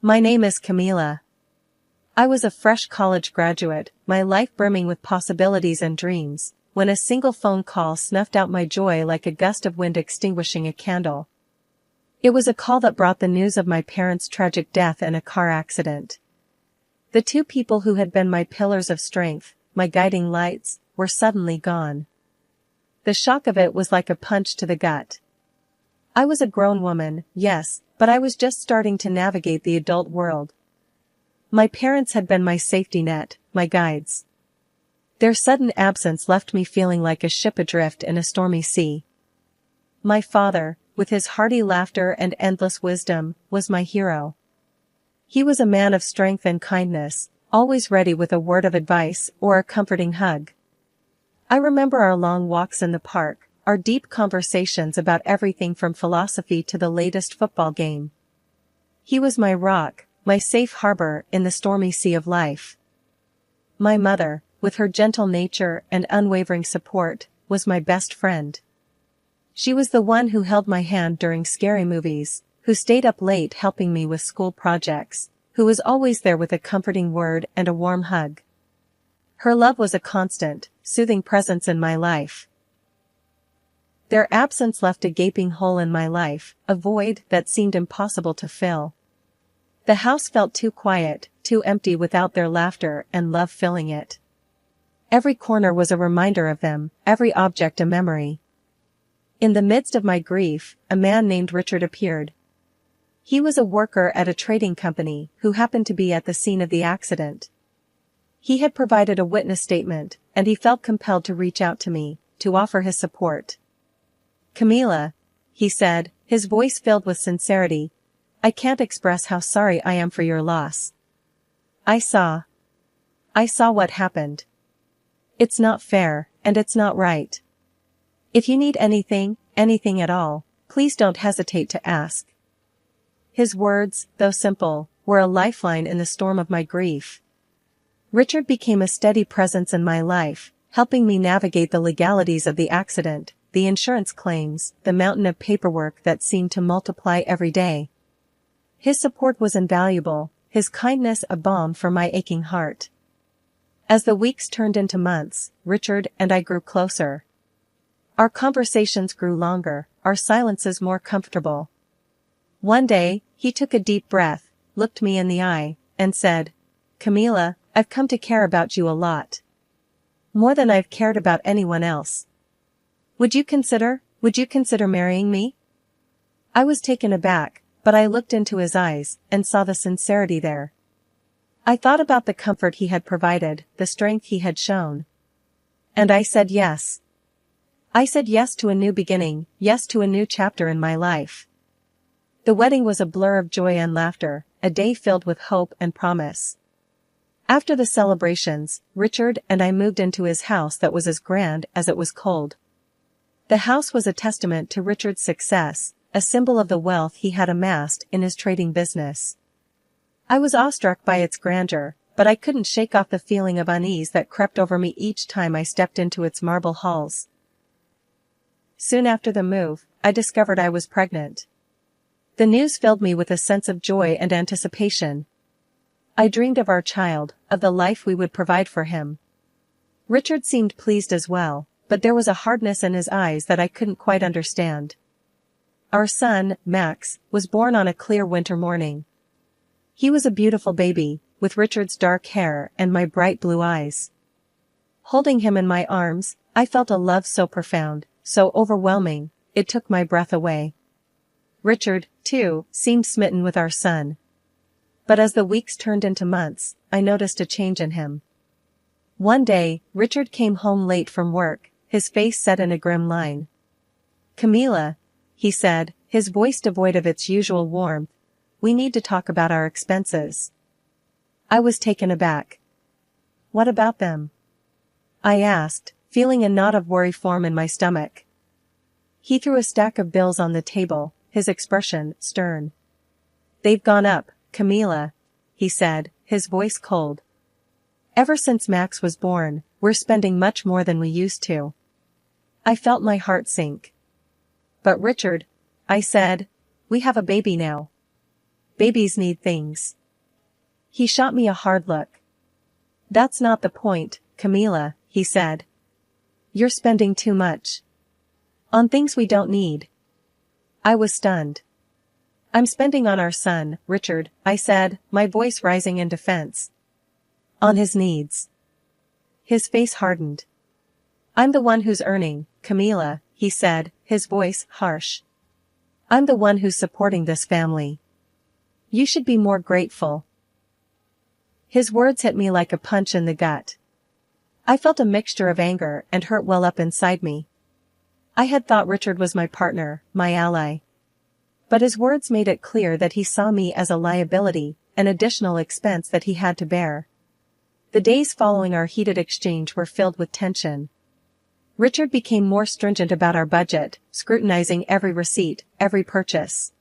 My name is Camila. I was a fresh college graduate, my life brimming with possibilities and dreams, when a single phone call snuffed out my joy like a gust of wind extinguishing a candle. It was a call that brought the news of my parents' tragic death in a car accident. The two people who had been my pillars of strength, my guiding lights, were suddenly gone. The shock of it was like a punch to the gut. I was a grown woman, yes, but I was just starting to navigate the adult world. My parents had been my safety net, my guides. Their sudden absence left me feeling like a ship adrift in a stormy sea. My father, with his hearty laughter and endless wisdom, was my hero. He was a man of strength and kindness, always ready with a word of advice or a comforting hug. I remember our long walks in the park, our deep conversations about everything from philosophy to the latest football game. He was my rock, my safe harbor in the stormy sea of life. My mother, with her gentle nature and unwavering support, was my best friend. She was the one who held my hand during scary movies, who stayed up late helping me with school projects, who was always there with a comforting word and a warm hug. Her love was a constant, soothing presence in my life. Their absence left a gaping hole in my life, a void that seemed impossible to fill. The house felt too quiet, too empty without their laughter and love filling it. Every corner was a reminder of them, every object a memory. In the midst of my grief, a man named Richard appeared. He was a worker at a trading company who happened to be at the scene of the accident. He had provided a witness statement, and he felt compelled to reach out to me, to offer his support. "Camila," he said, his voice filled with sincerity, "I can't express how sorry I am for your loss. I saw what happened. It's not fair, and it's not right. If you need anything at all, please don't hesitate to ask." His words, though simple, were a lifeline in the storm of my grief. Richard became a steady presence in my life, helping me navigate the legalities of the accident, the insurance claims, the mountain of paperwork that seemed to multiply every day. His support was invaluable, his kindness a balm for my aching heart. As the weeks turned into months, Richard and I grew closer. Our conversations grew longer, our silences more comfortable. One day, he took a deep breath, looked me in the eye, and said, "Camila, I've come to care about you a lot. More than I've cared about anyone else. Would you consider marrying me?" I was taken aback, but I looked into his eyes, and saw the sincerity there. I thought about the comfort he had provided, the strength he had shown. And I said yes. I said yes to a new beginning, yes to a new chapter in my life. The wedding was a blur of joy and laughter, a day filled with hope and promise. After the celebrations, Richard and I moved into his house that was as grand as it was cold. The house was a testament to Richard's success, a symbol of the wealth he had amassed in his trading business. I was awestruck by its grandeur, but I couldn't shake off the feeling of unease that crept over me each time I stepped into its marble halls. Soon after the move, I discovered I was pregnant. The news filled me with a sense of joy and anticipation. I dreamed of our child, of the life we would provide for him. Richard seemed pleased as well, but there was a hardness in his eyes that I couldn't quite understand. Our son, Max, was born on a clear winter morning. He was a beautiful baby, with Richard's dark hair and my bright blue eyes. Holding him in my arms, I felt a love so profound, so overwhelming, it took my breath away. Richard, too, seemed smitten with our son. But as the weeks turned into months, I noticed a change in him. One day, Richard came home late from work, his face set in a grim line. "Camila," he said, his voice devoid of its usual warmth, "we need to talk about our expenses." I was taken aback. "What about them?" I asked, feeling a knot of worry form in my stomach. He threw a stack of bills on the table, his expression stern. "They've gone up, Camila," he said, his voice cold. "Ever since Max was born, we're spending much more than we used to." I felt my heart sink. "But Richard," I said, "we have a baby now." Babies need things. He shot me a hard look. That's not the point, Camila, he said. You're spending too much. On things we don't need. I was stunned. I'm spending on our son, Richard, I said, my voice rising in defense. On his needs. His face hardened. I'm the one who's earning, Camila, he said, his voice harsh. I'm the one who's supporting this family. You should be more grateful. His words hit me like a punch in the gut. I felt a mixture of anger and hurt well up inside me. I had thought Richard was my partner, my ally. But his words made it clear that he saw me as a liability, an additional expense that he had to bear. The days following our heated exchange were filled with tension. Richard became more stringent about our budget, scrutinizing every receipt, every purchase.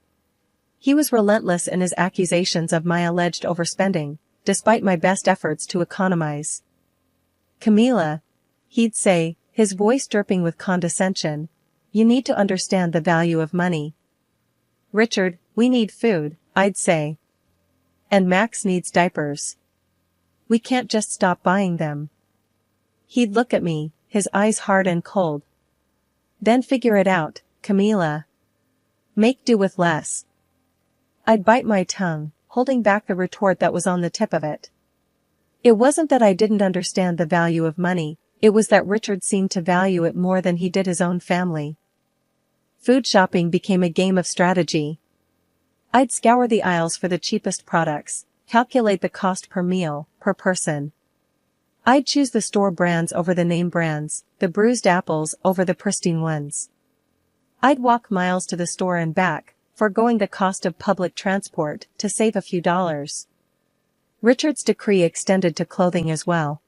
He was relentless in his accusations of my alleged overspending, despite my best efforts to economize. Camila, he'd say, his voice dripping with condescension, you need to understand the value of money. Richard, we need food, I'd say. And Max needs diapers. We can't just stop buying them. He'd look at me, his eyes hard and cold. Then figure it out, Camila. Make do with less. I'd bite my tongue, holding back the retort that was on the tip of it. It wasn't that I didn't understand the value of money, it was that Richard seemed to value it more than he did his own family. Food shopping became a game of strategy. I'd scour the aisles for the cheapest products, calculate the cost per meal, per person. I'd choose the store brands over the name brands, the bruised apples over the pristine ones. I'd walk miles to the store and back, foregoing the cost of public transport to save a few dollars. Richard's decree extended to clothing as well.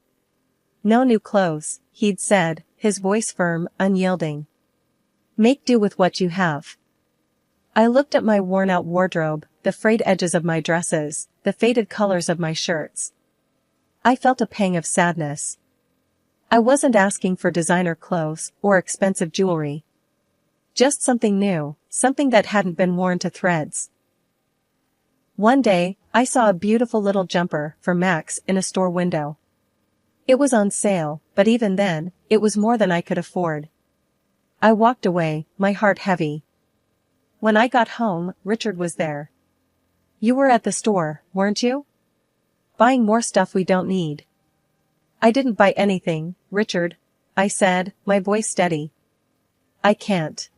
No new clothes, he'd said, his voice firm, unyielding. Make do with what you have. I looked at my worn-out wardrobe, the frayed edges of my dresses, the faded colors of my shirts. I felt a pang of sadness. I wasn't asking for designer clothes or expensive jewelry. Just something new, something that hadn't been worn to threads. One day, I saw a beautiful little jumper for Max in a store window. It was on sale, but even then, it was more than I could afford. I walked away, my heart heavy. When I got home, Richard was there. You were at the store, weren't you? Buying more stuff we don't need. I didn't buy anything, Richard, I said, my voice steady. I can't.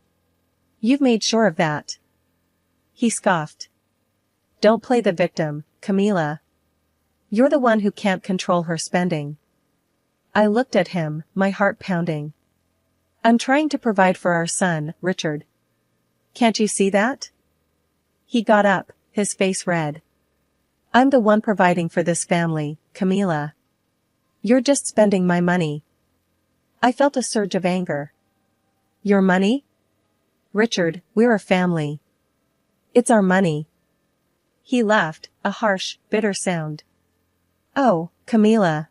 You've made sure of that. He scoffed. Don't play the victim, Camila. You're the one who can't control her spending. I looked at him, my heart pounding. I'm trying to provide for our son, Richard. Can't you see that? He got up, his face red. I'm the one providing for this family, Camila. You're just spending my money. I felt a surge of anger. Your money? Richard, we're a family. It's our money. He laughed, a harsh, bitter sound. Oh, Camila.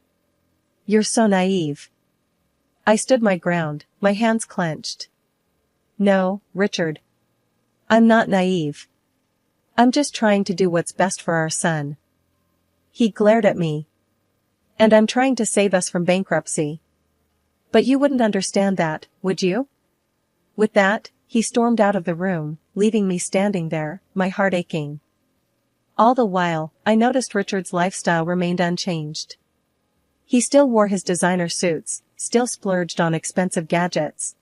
You're so naive. I stood my ground, my hands clenched. No, Richard. I'm not naive. I'm just trying to do what's best for our son. He glared at me. And I'm trying to save us from bankruptcy. But you wouldn't understand that, would you? With that, he stormed out of the room, leaving me standing there, my heart aching. All the while, I noticed Richard's lifestyle remained unchanged. He still wore his designer suits, still splurged on expensive gadgets.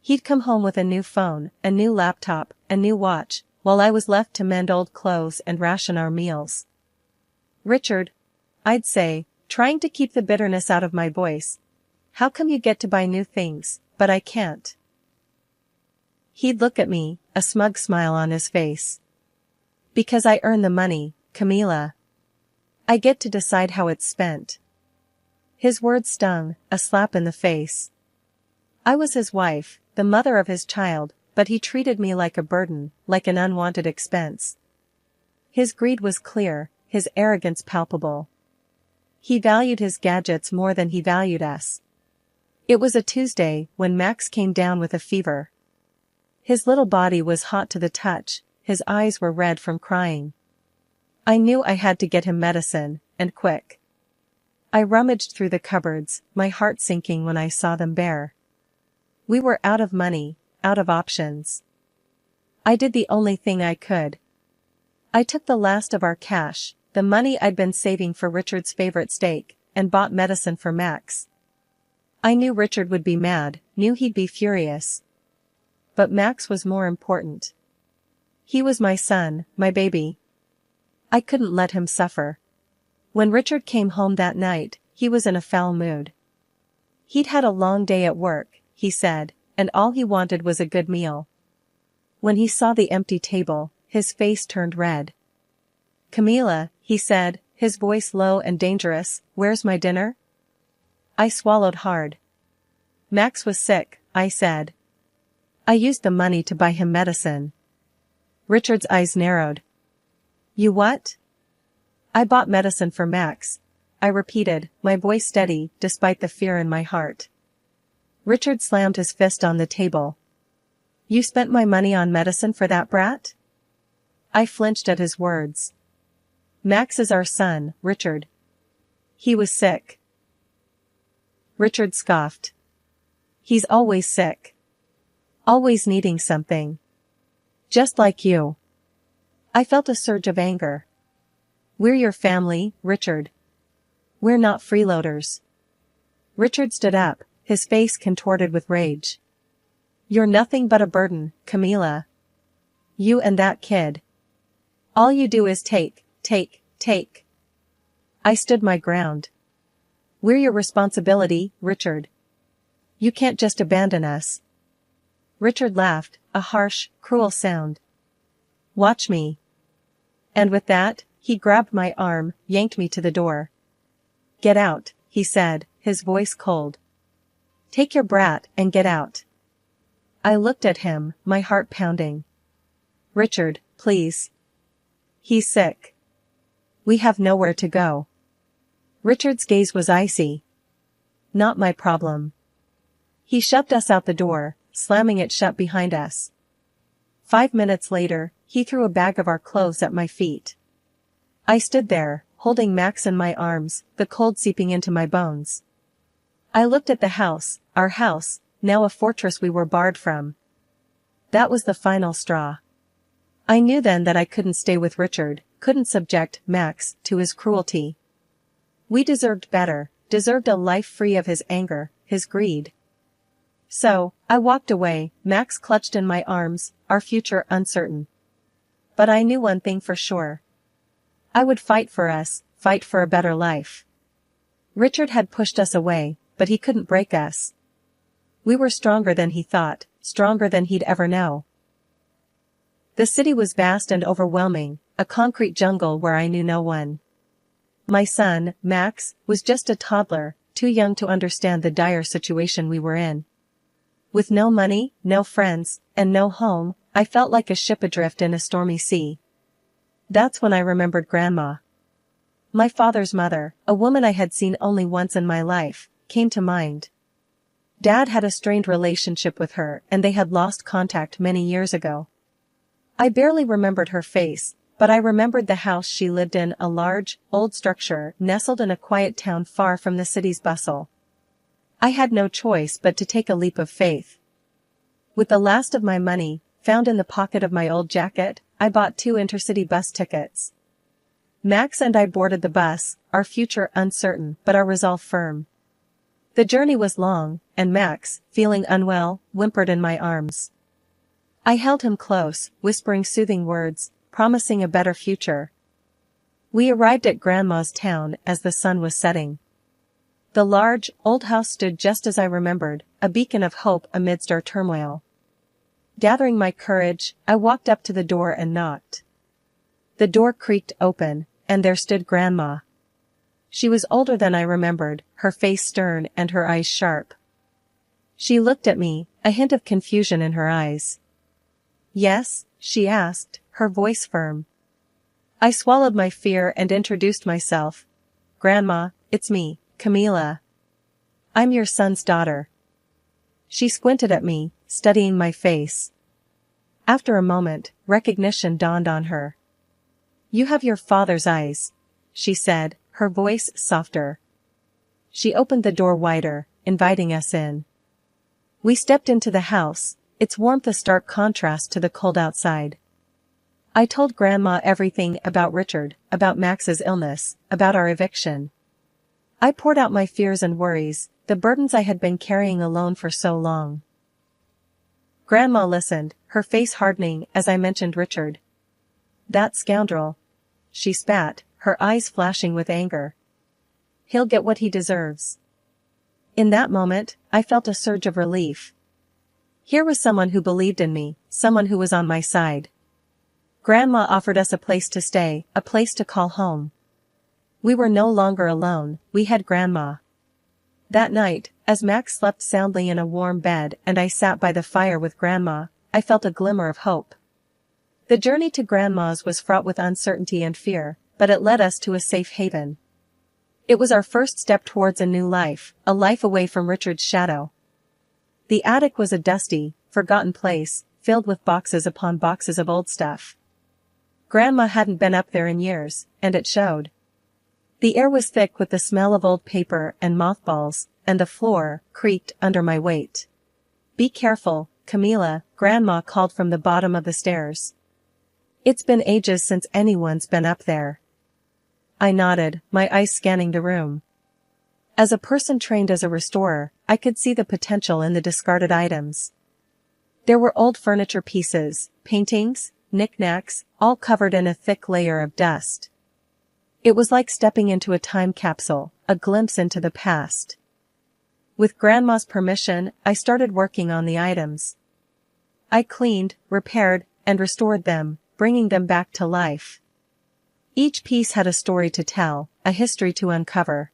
He'd come home with a new phone, a new laptop, a new watch, while I was left to mend old clothes and ration our meals. Richard, I'd say, trying to keep the bitterness out of my voice, how come you get to buy new things, but I can't? He'd look at me, a smug smile on his face. Because I earn the money, Camila. I get to decide how it's spent. His words stung, a slap in the face. I was his wife, the mother of his child, but he treated me like a burden, like an unwanted expense. His greed was clear, his arrogance palpable. He valued his gadgets more than he valued us. It was a Tuesday when Max came down with a fever. His little body was hot to the touch, his eyes were red from crying. I knew I had to get him medicine, and quick. I rummaged through the cupboards, my heart sinking when I saw them bare. We were out of money, out of options. I did the only thing I could. I took the last of our cash, the money I'd been saving for Richard's favorite steak, and bought medicine for Max. I knew Richard would be mad, knew he'd be furious. But Max was more important. He was my son, my baby. I couldn't let him suffer. When Richard came home that night, he was in a foul mood. He'd had a long day at work, he said, and all he wanted was a good meal. When he saw the empty table, his face turned red. "Camila," he said, his voice low and dangerous, "where's my dinner?" I swallowed hard. "Max was sick," I said. "I used the money to buy him medicine." Richard's eyes narrowed. "You what?" "I bought medicine for Max," I repeated, my voice steady, despite the fear in my heart. Richard slammed his fist on the table. "You spent my money on medicine for that brat?" I flinched at his words. "Max is our son, Richard. He was sick." Richard scoffed. "He's always sick. Always needing something. Just like you." I felt a surge of anger. "We're your family, Richard. We're not freeloaders." Richard stood up, his face contorted with rage. "You're nothing but a burden, Camila. You and that kid. All you do is take. I stood my ground. "We're your responsibility, Richard. You can't just abandon us." Richard laughed, a harsh, cruel sound. "Watch me." And with that, he grabbed my arm, yanked me to the door. "Get out," he said, his voice cold. "Take your brat and get out." I looked at him, my heart pounding. "Richard, please. He's sick. We have nowhere to go." Richard's gaze was icy. "Not my problem." He shoved us out the door, slamming it shut behind us. 5 minutes later, he threw a bag of our clothes at my feet. I stood there, holding Max in my arms, the cold seeping into my bones. I looked at the house, our house, now a fortress we were barred from. That was the final straw. I knew then that I couldn't stay with Richard, couldn't subject Max to his cruelty. We deserved better, deserved a life free of his anger, his greed. So, I walked away, Max clutched in my arms, our future uncertain. But I knew one thing for sure. I would fight for us, fight for a better life. Richard had pushed us away, but he couldn't break us. We were stronger than he thought, stronger than he'd ever know. The city was vast and overwhelming, a concrete jungle where I knew no one. My son, Max, was just a toddler, too young to understand the dire situation we were in. With no money, no friends, and no home, I felt like a ship adrift in a stormy sea. That's when I remembered Grandma. My father's mother, a woman I had seen only once in my life, came to mind. Dad had a strained relationship with her and they had lost contact many years ago. I barely remembered her face, but I remembered the house she lived in, a large, old structure nestled in a quiet town far from the city's bustle. I had no choice but to take a leap of faith. With the last of my money, found in the pocket of my old jacket, I bought 2 intercity bus tickets. Max and I boarded the bus, our future uncertain but our resolve firm. The journey was long, and Max, feeling unwell, whimpered in my arms. I held him close, whispering soothing words, promising a better future. We arrived at Grandma's town as the sun was setting. The large, old house stood just as I remembered, a beacon of hope amidst our turmoil. Gathering my courage, I walked up to the door and knocked. The door creaked open, and there stood Grandma. She was older than I remembered, her face stern and her eyes sharp. She looked at me, a hint of confusion in her eyes. "Yes?" she asked, her voice firm. I swallowed my fear and introduced myself. "Grandma, it's me, Camila. I'm your son's daughter." She squinted at me, studying my face. After a moment, recognition dawned on her. You have your father's eyes, she said, her voice softer. She opened the door wider, inviting us in. We stepped into the house, its warmth a stark contrast to the cold outside. I told Grandma everything about Richard, about Max's illness, about our eviction. I poured out my fears and worries, the burdens I had been carrying alone for so long. Grandma listened, her face hardening as I mentioned Richard. That scoundrel. She spat, her eyes flashing with anger. He'll get what he deserves. In that moment, I felt a surge of relief. Here was someone who believed in me, someone who was on my side. Grandma offered us a place to stay, a place to call home. We were no longer alone, we had Grandma. That night, as Max slept soundly in a warm bed and I sat by the fire with Grandma, I felt a glimmer of hope. The journey to Grandma's was fraught with uncertainty and fear, but it led us to a safe haven. It was our first step towards a new life, a life away from Richard's shadow. The attic was a dusty, forgotten place, filled with boxes upon boxes of old stuff. Grandma hadn't been up there in years, and it showed. The air was thick with the smell of old paper and mothballs, and the floor creaked under my weight. Be careful, Camila, Grandma called from the bottom of the stairs. It's been ages since anyone's been up there. I nodded, my eyes scanning the room. As a person trained as a restorer, I could see the potential in the discarded items. There were old furniture pieces, paintings, knickknacks, all covered in a thick layer of dust. It was like stepping into a time capsule, a glimpse into the past. With Grandma's permission, I started working on the items. I cleaned, repaired, and restored them, bringing them back to life. Each piece had a story to tell, a history to uncover.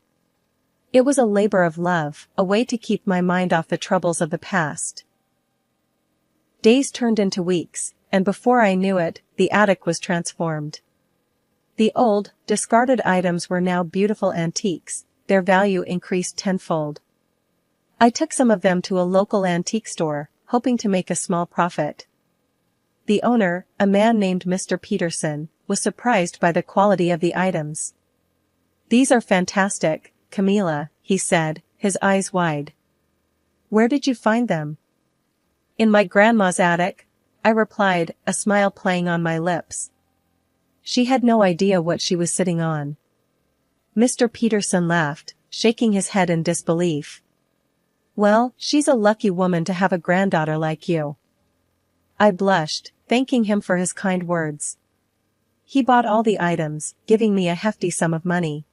It was a labor of love, a way to keep my mind off the troubles of the past. Days turned into weeks, and before I knew it, the attic was transformed. The old, discarded items were now beautiful antiques, their value increased tenfold. I took some of them to a local antique store, hoping to make a small profit. The owner, a man named Mr. Peterson, was surprised by the quality of the items. These are fantastic, Camila, he said, his eyes wide. Where did you find them? In my grandma's attic, I replied, a smile playing on my lips. She had no idea what she was sitting on. Mr. Peterson laughed, shaking his head in disbelief. Well, she's a lucky woman to have a granddaughter like you. I blushed, thanking him for his kind words. He bought all the items, giving me a hefty sum of money.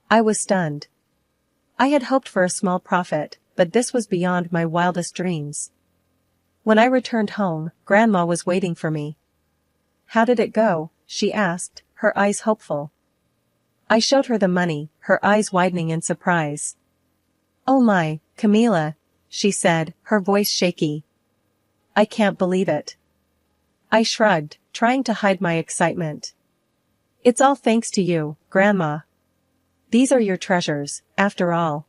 I was stunned. I had hoped for a small profit, but this was beyond my wildest dreams. When I returned home, Grandma was waiting for me. How did it go? She asked, her eyes hopeful. I showed her the money, her eyes widening in surprise. Oh my, Camila, she said, her voice shaky. I can't believe it. I shrugged, trying to hide my excitement. It's all thanks to you, Grandma. These are your treasures, after all.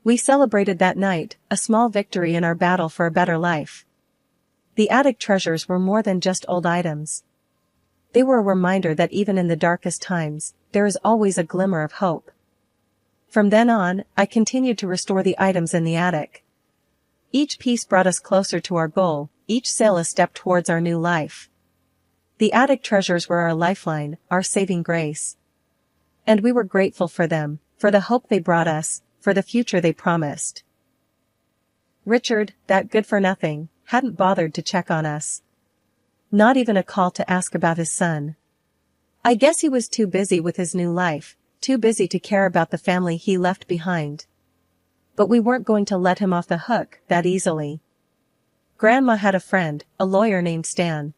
We celebrated that night, a small victory in our battle for a better life. The attic treasures were more than just old items. They were a reminder that even in the darkest times, there is always a glimmer of hope. From then on, I continued to restore the items in the attic. Each piece brought us closer to our goal, each sale a step towards our new life. The attic treasures were our lifeline, our saving grace. And we were grateful for them, for the hope they brought us, for the future they promised. Richard, that good-for-nothing, hadn't bothered to check on us. Not even a call to ask about his son. I guess he was too busy with his new life, too busy to care about the family he left behind. But we weren't going to let him off the hook that easily. Grandma had a friend, a lawyer named Stan.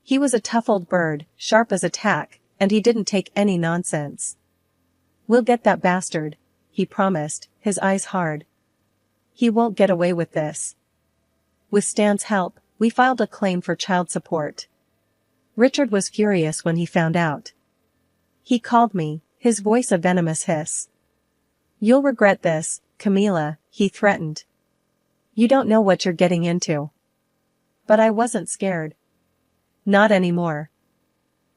He was a tough old bird, sharp as a tack, and he didn't take any nonsense. We'll get that bastard, he promised, his eyes hard. He won't get away with this. With Stan's help, we filed a claim for child support. Richard was furious when he found out. He called me, his voice a venomous hiss. You'll regret this, Camila, he threatened. You don't know what you're getting into. But I wasn't scared. Not anymore.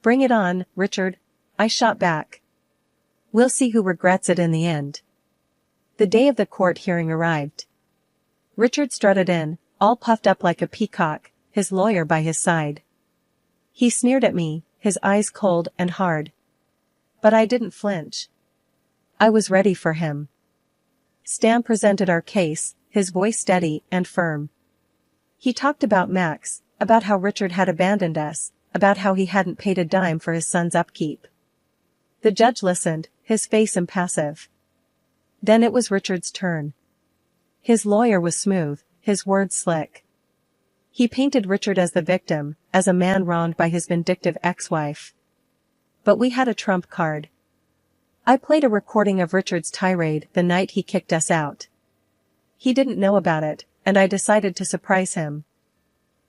Bring it on, Richard, I shot back. We'll see who regrets it in the end. The day of the court hearing arrived. Richard strutted in, all puffed up like a peacock, his lawyer by his side. He sneered at me, his eyes cold and hard. But I didn't flinch. I was ready for him. Stan presented our case, his voice steady and firm. He talked about Max, about how Richard had abandoned us, about how he hadn't paid a dime for his son's upkeep. The judge listened, his face impassive. Then it was Richard's turn. His lawyer was smooth, his words slick. He painted Richard as the victim, as a man wronged by his vindictive ex-wife. But we had a trump card. I played a recording of Richard's tirade the night he kicked us out. He didn't know about it, and I decided to surprise him.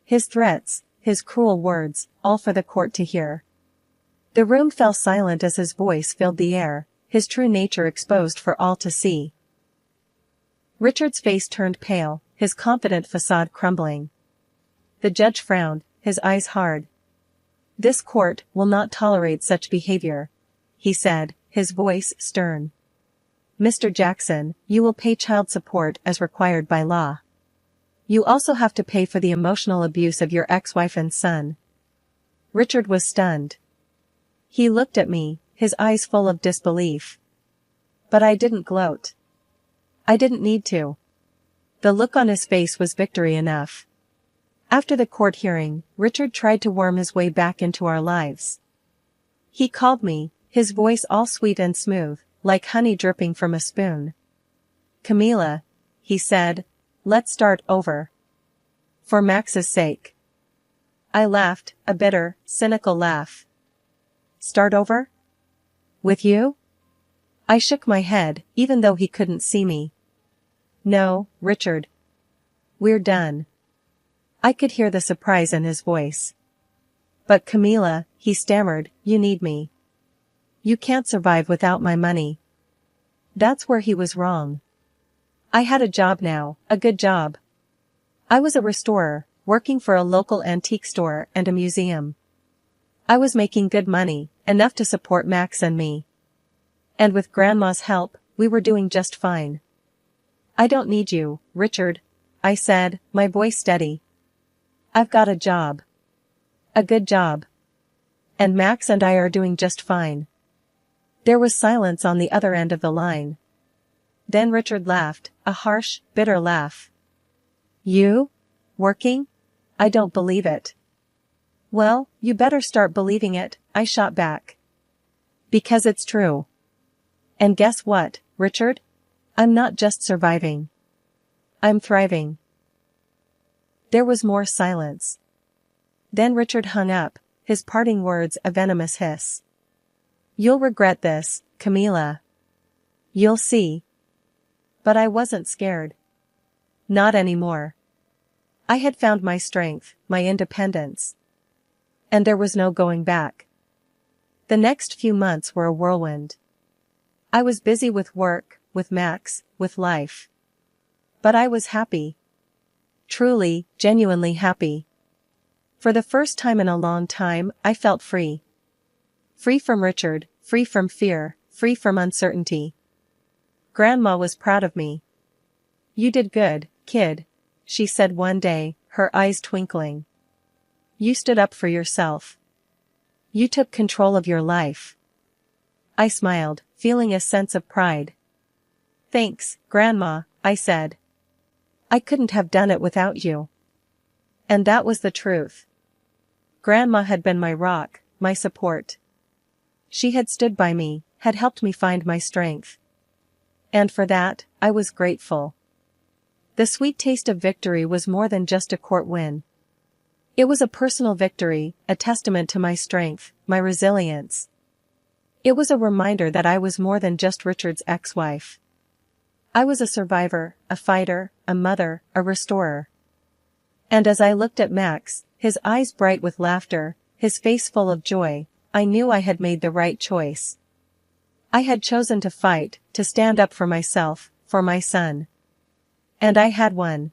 His threats, his cruel words, all for the court to hear. The room fell silent as his voice filled the air, his true nature exposed for all to see. Richard's face turned pale, his confident facade crumbling. The judge frowned, his eyes hard. "This court will not tolerate such behavior," he said, his voice stern. "Mr. Jackson, you will pay child support as required by law. You also have to pay for the emotional abuse of your ex-wife and son." Richard was stunned. He looked at me, his eyes full of disbelief. But I didn't gloat. I didn't need to. The look on his face was victory enough. After the court hearing, Richard tried to worm his way back into our lives. He called me, his voice all sweet and smooth, like honey dripping from a spoon. "Camila," he said, "let's start over. For Max's sake." I laughed, a bitter, cynical laugh. "Start over? With you?" I shook my head, even though he couldn't see me. "No, Richard. We're done." I could hear the surprise in his voice. "But Camila," he stammered, "you need me. You can't survive without my money." That's where he was wrong. I had a job now, a good job. I was a restorer, working for a local antique store and a museum. I was making good money, enough to support Max and me. And with Grandma's help, we were doing just fine. "I don't need you, Richard," I said, my voice steady. "I've got a job. A good job. And Max and I are doing just fine." There was silence on the other end of the line. Then Richard laughed, a harsh, bitter laugh. "You? Working? I don't believe it." "Well, you better start believing it," I shot back. "Because it's true. And guess what, Richard? I'm not just surviving. I'm thriving." There was more silence. Then Richard hung up, his parting words a venomous hiss. "You'll regret this, Camila. You'll see." But I wasn't scared. Not anymore. I had found my strength, my independence. And there was no going back. The next few months were a whirlwind. I was busy with work, with Max, with life. But I was happy. Truly, genuinely happy. For the first time in a long time, I felt free. Free from Richard, free from fear, free from uncertainty. Grandma was proud of me. "You did good, kid," she said one day, her eyes twinkling. "You stood up for yourself. You took control of your life." I smiled, feeling a sense of pride. "Thanks, Grandma," I said. "I couldn't have done it without you." And that was the truth. Grandma had been my rock, my support. She had stood by me, had helped me find my strength. And for that, I was grateful. The sweet taste of victory was more than just a court win. It was a personal victory, a testament to my strength, my resilience. It was a reminder that I was more than just Richard's ex-wife. I was a survivor, a fighter, a mother, a restorer. And as I looked at Max, his eyes bright with laughter, his face full of joy, I knew I had made the right choice. I had chosen to fight, to stand up for myself, for my son. And I had won.